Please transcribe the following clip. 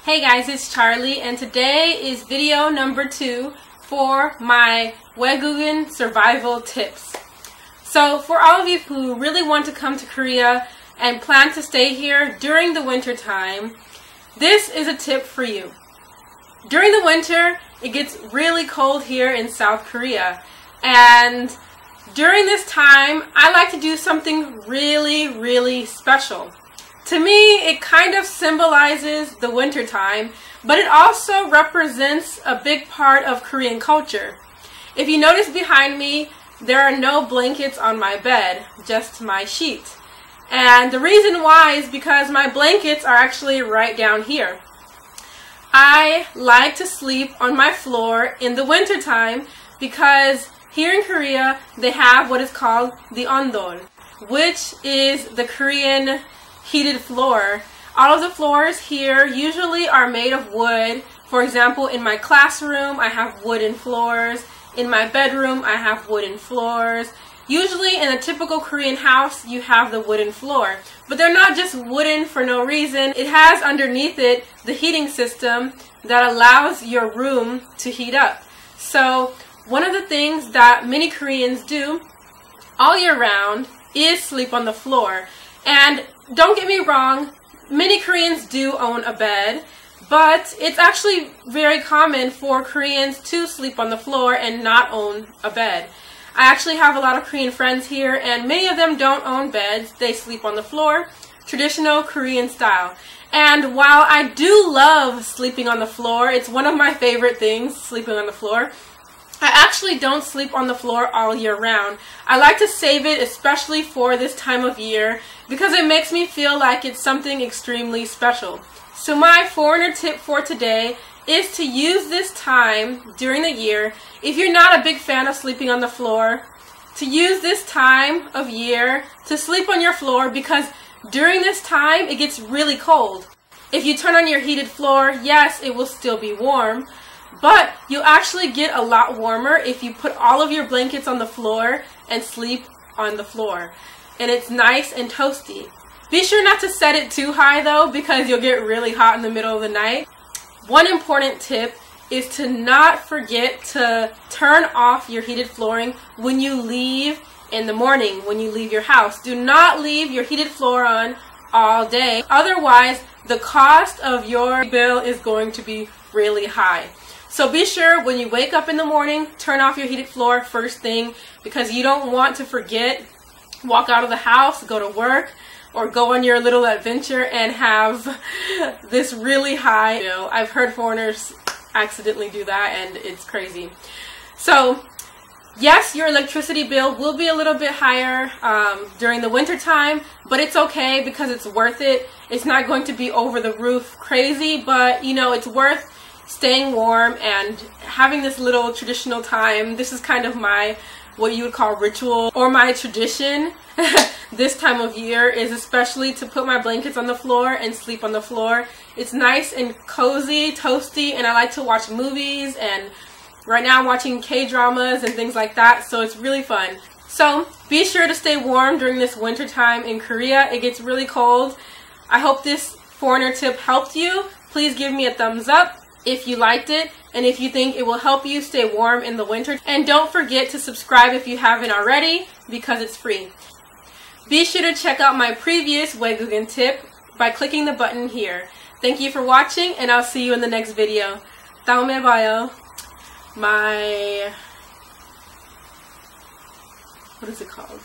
Hey guys, it's Charlie, and today is video number 2 for my 외국인 survival tips. So for all of you who really want to come to Korea and plan to stay here during the winter time, this is a tip for you. During the winter, it gets really cold here in South Korea, and during this time, I like to do something really special. To me, it kind of symbolizes the winter time, but it also represents a big part of Korean culture. If you notice behind me, there are no blankets on my bed, just my sheets. And the reason why is because my blankets are actually right down here. I like to sleep on my floor in the winter time because here in Korea, they have what is called the ondol, which is the Korean heated floor. All of the floors here usually are made of wood. For example, in my classroom, I have wooden floors. In my bedroom, I have wooden floors. Usually in a typical Korean house, you have the wooden floor. But they're not just wooden for no reason. It has underneath it the heating system that allows your room to heat up. So one of the things that many Koreans do all year round is sleep on the floor. And don't get me wrong, many Koreans do own a bed, but it's actually very common for Koreans to sleep on the floor and not own a bed. I actually have a lot of Korean friends here, and many of them don't own beds. They sleep on the floor, traditional Korean style. And while I do love sleeping on the floor, it's one of my favorite things, sleeping on the floor, I actually don't sleep on the floor all year round. I like to save it especially for this time of year because it makes me feel like it's something extremely special. So my foreigner tip for today is to use this time during the year, if you're not a big fan of sleeping on the floor, to use this time of year to sleep on your floor because during this time it gets really cold. If you turn on your heated floor, yes, it will still be warm, but you actually get a lot warmer if you put all of your blankets on the floor and sleep on the floor. And it's nice and toasty. Be sure not to set it too high though, because you'll get really hot in the middle of the night. One important tip is to not forget to turn off your heated flooring when you leave in the morning, when you leave your house. Do not leave your heated floor on all day. Otherwise, the cost of your bill is going to be really high. So be sure when you wake up in the morning, turn off your heated floor first thing, because you don't want to forget, walk out of the house, go to work, or go on your little adventure and have this really high bill. I've heard foreigners accidentally do that, and it's crazy. So yes, your electricity bill will be a little bit higher during the winter time, but it's okay because it's worth it. It's not going to be over the roof crazy, but you know, it's worth staying warm and having this little traditional time. This is kind of my, what you would call ritual, or my tradition this time of year, is especially to put my blankets on the floor and sleep on the floor. It's nice and cozy, toasty, and I like to watch movies, and right now I'm watching K-dramas and things like that, so it's really fun. So be sure to stay warm during this winter time in Korea. It gets really cold. I hope this foreigner tip helped you. Please give me a thumbs up if you liked it, and if you think it will help you stay warm in the winter. And don't forget to subscribe if you haven't already, because it's free. Be sure to check out my previous 외국인 tip by clicking the button here. Thank you for watching, and I'll see you in the next video. 다음에 봐요. What is it called?